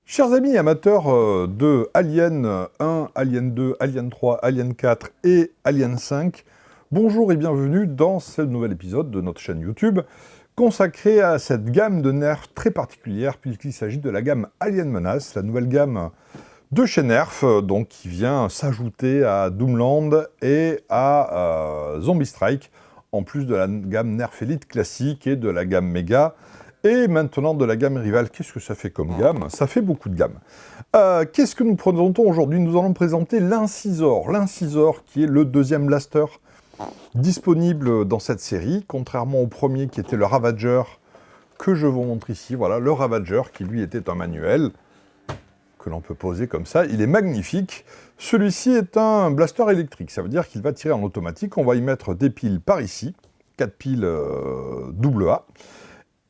Chers amis amateurs de Alien 1, Alien 2, Alien 3, Alien 4 et Alien 5, bonjour et bienvenue dans ce nouvel épisode de notre chaîne YouTube consacré à cette gamme de nerfs très particulière puisqu'il s'agit de la gamme Alien Menace, la nouvelle gamme de chez Nerf, donc qui vient s'ajouter à Doomland et à Zombie Strike, en plus de la gamme Nerf Elite classique et de la gamme Mega. Et maintenant de la gamme rivale. Qu'est-ce que ça fait comme gamme? Ça fait beaucoup de gammes. Qu'est-ce que nous présentons aujourd'hui? Nous allons présenter l'Incisor. L'Incisor qui est le deuxième blaster disponible dans cette série, contrairement au premier qui était le Ravager, que je vous montre ici. Voilà, le Ravager qui lui était un manuel, que l'on peut poser comme ça. Il est magnifique. Celui-ci est un blaster électrique. Ça veut dire qu'il va tirer en automatique. On va y mettre des piles par ici, 4 piles AA.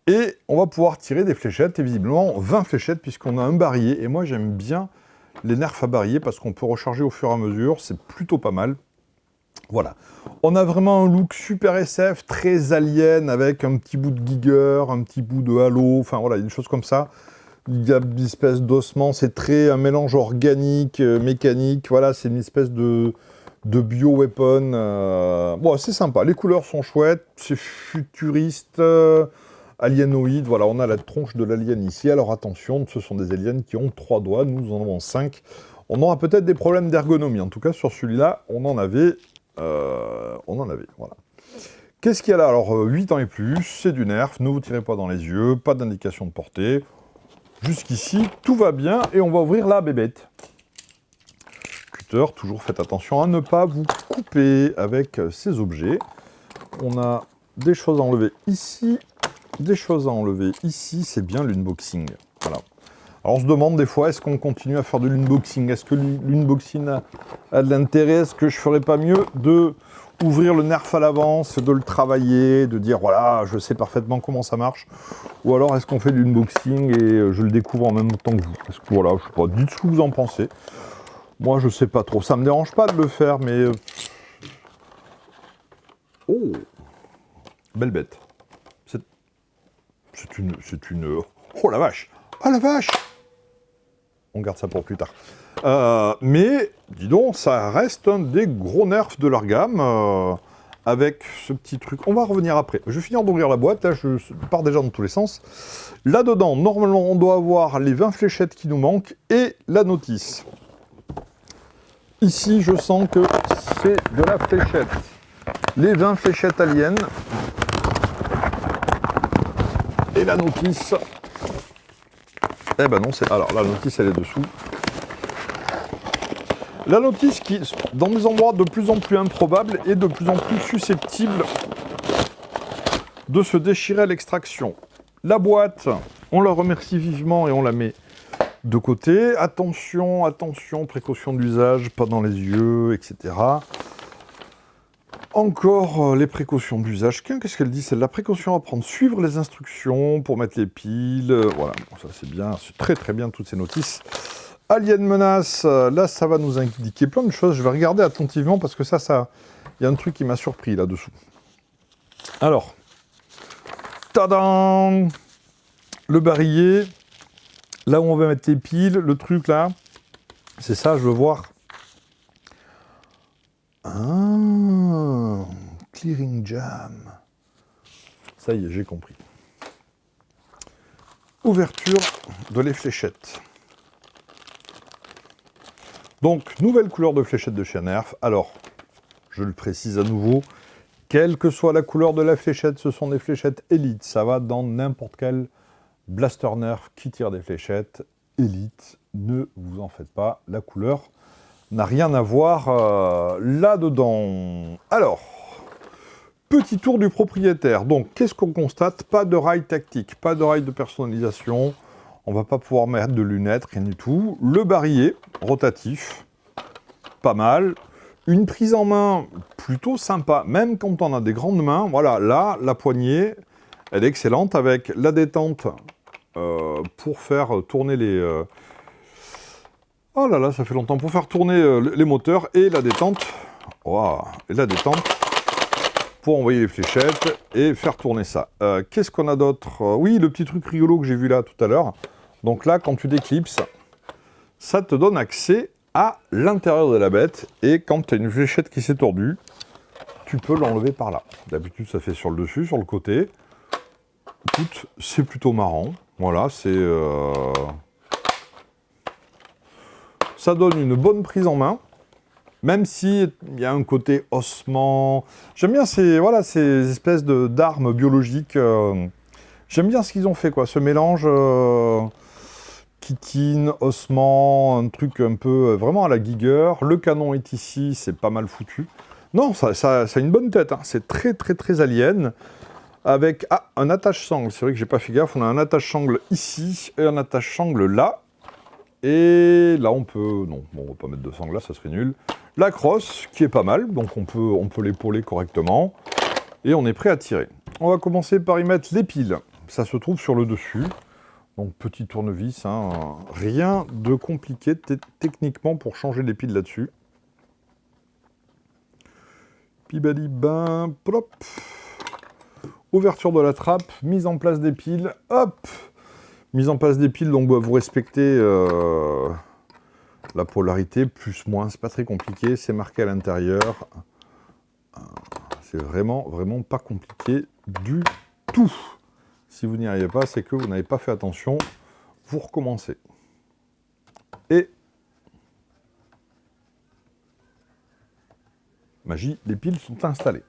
Et on va pouvoir tirer des fléchettes, et visiblement 20 fléchettes, puisqu'on a un barillet. Et moi, j'aime bien les nerfs à barillet, parce qu'on peut recharger au fur et à mesure. C'est plutôt pas mal. Voilà. On a vraiment un look super SF, très alien, avec un petit bout de Giger, un petit bout de Halo. Enfin, voilà, des choses comme ça. Il y a une espèce d'ossement. C'est très un mélange organique, mécanique. Voilà, c'est une espèce de bio-weapon. Bon, c'est sympa. Les couleurs sont chouettes. C'est futuriste. Alienoïde, voilà, on a la tronche de l'alien ici. Alors attention, ce sont des aliens qui ont 3 doigts, nous en avons 5. On aura peut-être des problèmes d'ergonomie. En tout cas, sur celui-là, on en avait. Voilà. Qu'est-ce qu'il y a là? Alors, 8 ans et plus, c'est du nerf, ne vous tirez pas dans les yeux, pas d'indication de portée. Jusqu'ici, tout va bien, et on va ouvrir la bébête. Cutter, toujours faites attention à ne pas vous couper avec ces objets. On a des choses à enlever ici. Des choses à enlever ici, c'est bien l'unboxing. Voilà. Alors on se demande des fois, est-ce qu'on continue à faire de l'unboxing? Est-ce que l'unboxing a de l'intérêt? Est-ce que je ferais pas mieux de ouvrir le nerf à l'avance, de le travailler, de dire voilà, je sais parfaitement comment ça marche? Ou alors est-ce qu'on fait de l'unboxing et je le découvre en même temps que vous? Parce que voilà, je sais pas, dites ce que vous en pensez. Moi je sais pas trop, ça me dérange pas de le faire, mais... Oh, belle bête. C'est une... Oh la vache! Oh la vache! On garde ça pour plus tard. Mais, dis donc, ça reste un des gros nerfs de leur gamme, avec ce petit truc. On va revenir après. Je vais finir d'ouvrir la boîte, là, je pars déjà dans tous les sens. Là-dedans, normalement, on doit avoir les 20 fléchettes qui nous manquent, et la notice. Ici, je sens que c'est de la fléchette. Les 20 fléchettes aliens. Et la notice, eh ben non, c'est... Alors, la notice, elle est dessous. La notice qui, dans des endroits de plus en plus improbables, est de plus en plus susceptible de se déchirer à l'extraction. La boîte, on la remercie vivement et on la met de côté. Attention, attention, précaution d'usage, pas dans les yeux, etc. Encore les précautions d'usage. Qu'est-ce qu'elle dit? C'est la précaution à prendre. Suivre les instructions pour mettre les piles. Voilà, bon, ça c'est bien. C'est très très bien toutes ces notices. Alien Menace. Là, ça va nous indiquer plein de choses. Je vais regarder attentivement parce que ça... Il y a un truc qui m'a surpris là-dessous. Alors. Tadam! Le barillet. Là où on va mettre les piles. Le truc là. C'est ça, je veux voir. Ah, Clearing Jam. Ça y est, j'ai compris. Ouverture de les fléchettes. Donc, nouvelle couleur de fléchette de chez Nerf. Alors, je le précise à nouveau, quelle que soit la couleur de la fléchette, ce sont des fléchettes Elite. Ça va dans n'importe quel blaster Nerf qui tire des fléchettes Elite. Ne vous en faites pas, la couleur n'a rien à voir là-dedans. Alors, petit tour du propriétaire. Donc, qu'est-ce qu'on constate? Pas de rail tactique, pas de rail de personnalisation. On va pas pouvoir mettre de lunettes, rien du tout. Le barillet, rotatif, pas mal. Une prise en main plutôt sympa, même quand on a des grandes mains. Voilà, là, la poignée, elle est excellente avec la détente pour faire tourner les... Oh là là, ça fait longtemps. Pour faire tourner les moteurs et la détente. Wow, et la détente pour envoyer les fléchettes et faire tourner ça. Qu'est-ce qu'on a d'autre? Oui, le petit truc rigolo que j'ai vu là tout à l'heure. Donc là, quand tu déclipses, ça te donne accès à l'intérieur de la bête. Et quand tu as une fléchette qui s'est tordue, tu peux l'enlever par là. D'habitude, ça fait sur le dessus, sur le côté. Écoute, c'est plutôt marrant. Voilà, ça donne une bonne prise en main. Même s'il y a un côté ossement. J'aime bien ces espèces d'armes biologiques. J'aime bien ce qu'ils ont fait, quoi. Ce mélange chitine, ossement, un truc un peu vraiment à la Giger. Le canon est ici, c'est pas mal foutu. Non, ça a une bonne tête. Hein. C'est très, très, très alien. Avec un attache-sangle. C'est vrai que j'ai pas fait gaffe. On a un attache-sangle ici et un attache-sangle là. Et là, on peut... Non, bon, on va pas mettre de sangle là, ça serait nul. La crosse, qui est pas mal, donc on peut l'épauler correctement. Et on est prêt à tirer. On va commencer par y mettre les piles. Ça se trouve sur le dessus. Donc, petit tournevis, hein. Rien de compliqué techniquement pour changer les piles là-dessus. Pibali-bin, plop. Ouverture de la trappe, mise en place des piles, hop. Mise en place des piles, donc vous respectez la polarité, plus, moins, c'est pas très compliqué, c'est marqué à l'intérieur. C'est vraiment, vraiment pas compliqué du tout. Si vous n'y arrivez pas, c'est que vous n'avez pas fait attention, vous recommencez. Et magie, les piles sont installées.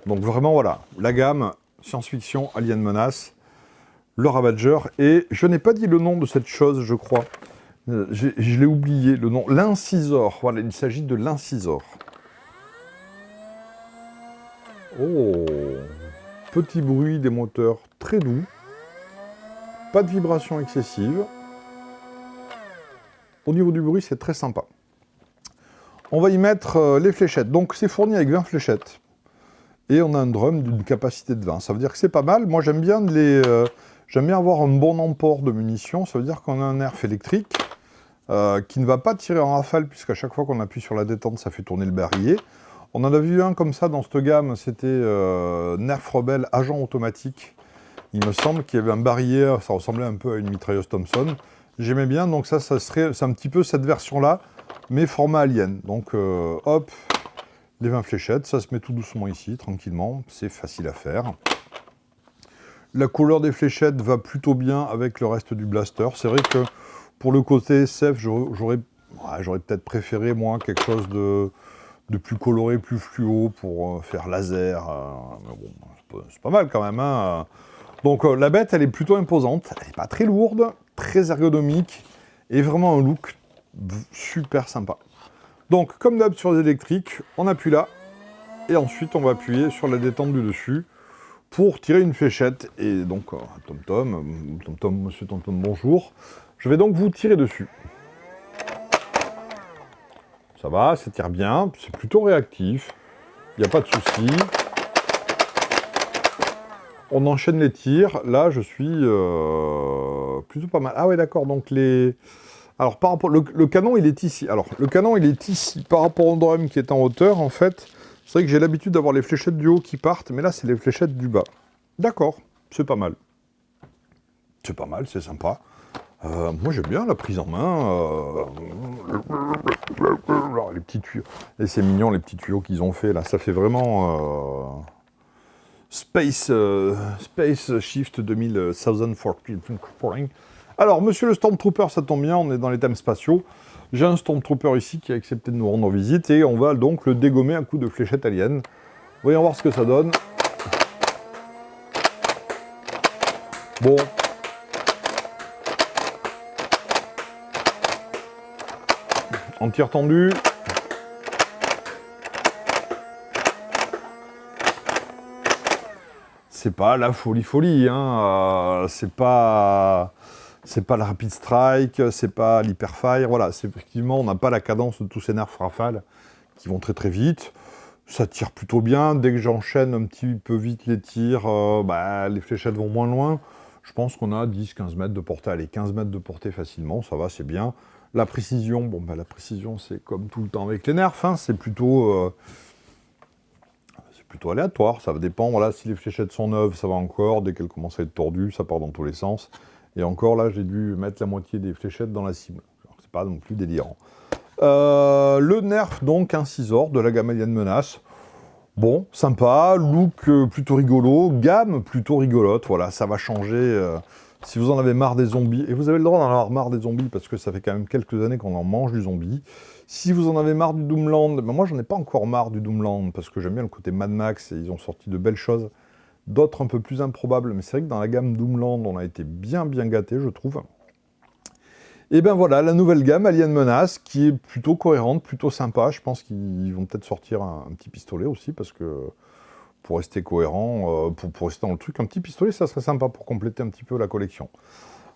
Donc vraiment, voilà, la gamme science-fiction, Alien Menace, le Ravager, et je n'ai pas dit le nom de cette chose, je crois. Je l'ai oublié, le nom. L'Incisor. Voilà, il s'agit de l'Incisor. Oh, petit bruit des moteurs très doux. Pas de vibration excessive. Au niveau du bruit, c'est très sympa. On va y mettre les fléchettes. Donc, c'est fourni avec 20 fléchettes. Et on a un drum d'une capacité de 20. Ça veut dire que c'est pas mal. Moi, j'aime bien avoir un bon emport de munitions. Ça veut dire qu'on a un nerf électrique qui ne va pas tirer en rafale, puisqu'à chaque fois qu'on appuie sur la détente, ça fait tourner le barillet. On en a vu un comme ça dans cette gamme, c'était Nerf Rebelle agent automatique. Il me semble qu'il y avait un barillet, ça ressemblait un peu à une mitrailleuse Thompson. J'aimais bien, donc c'est un petit peu cette version-là, mais format alien. Donc hop, les 20 fléchettes, ça se met tout doucement ici, tranquillement, c'est facile à faire. La couleur des fléchettes va plutôt bien avec le reste du blaster. C'est vrai que pour le côté SF, j'aurais peut-être préféré, moi, quelque chose de plus coloré, plus fluo pour faire laser. Mais bon, c'est pas mal quand même. Hein. Donc la bête, elle est plutôt imposante. Elle n'est pas très lourde, très ergonomique et vraiment un look super sympa. Donc, comme d'hab sur les électriques, on appuie là et ensuite on va appuyer sur la détente du dessus pour tirer une fléchette. Et donc, monsieur TomTom, bonjour. Je vais donc vous tirer dessus. Ça va, ça tire bien, c'est plutôt réactif, il n'y a pas de souci. On enchaîne les tirs, là je suis plutôt pas mal. Ah ouais d'accord, donc les... Alors par rapport... Le canon il est ici. Alors le canon il est ici par rapport au drum qui est en hauteur en fait. C'est vrai que j'ai l'habitude d'avoir les fléchettes du haut qui partent, mais là c'est les fléchettes du bas. D'accord, c'est pas mal. C'est pas mal, c'est sympa. Moi j'aime bien la prise en main. Les petits tuyaux. Et c'est mignon les petits tuyaux qu'ils ont fait là. Ça fait vraiment Space Shift 2014. Alors, monsieur le Stormtrooper, ça tombe bien, on est dans les thèmes spatiaux. J'ai un Stormtrooper ici qui a accepté de nous rendre visite et on va donc le dégommer à coup de fléchette alien. Voyons voir ce que ça donne. Bon. En tir tendu. C'est pas la folie, hein. C'est pas la Rapid Strike, c'est pas l'Hyperfire, voilà, c'est effectivement, on n'a pas la cadence de tous ces nerfs rafales qui vont très très vite. Ça tire plutôt bien, dès que j'enchaîne un petit peu vite les tirs, les fléchettes vont moins loin. Je pense qu'on a 10-15 mètres de portée, allez, 15 mètres de portée facilement, ça va, c'est bien. La précision, la précision c'est comme tout le temps avec les nerfs, hein, c'est plutôt aléatoire, ça dépend, voilà, si les fléchettes sont neuves, ça va encore, dès qu'elles commencent à être tordues, ça part dans tous les sens. Et encore là, j'ai dû mettre la moitié des fléchettes dans la cible. C'est pas non plus délirant. Le nerf, donc, incisor de la gamme Alien Menace. Bon, sympa, look plutôt rigolo, gamme plutôt rigolote, voilà, ça va changer. Si vous en avez marre des zombies, et vous avez le droit d'en avoir marre des zombies, parce que ça fait quand même quelques années qu'on en mange du zombie. Si vous en avez marre du Doomland, ben moi j'en ai pas encore marre du Doomland, parce que j'aime bien le côté Mad Max, et ils ont sorti de belles choses. D'autres un peu plus improbables, mais c'est vrai que dans la gamme Doomland, on a été bien gâtés, je trouve. Et ben voilà, la nouvelle gamme Alien Menace, qui est plutôt cohérente, plutôt sympa. Je pense qu'ils vont peut-être sortir un petit pistolet aussi, parce que pour rester cohérent, pour rester dans le truc, un petit pistolet, ça serait sympa pour compléter un petit peu la collection.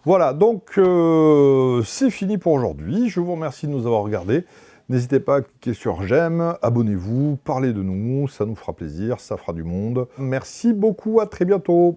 Voilà, donc c'est fini pour aujourd'hui. Je vous remercie de nous avoir regardés. N'hésitez pas à cliquer sur j'aime, abonnez-vous, parlez de nous, ça nous fera plaisir, ça fera du monde. Merci beaucoup, à très bientôt.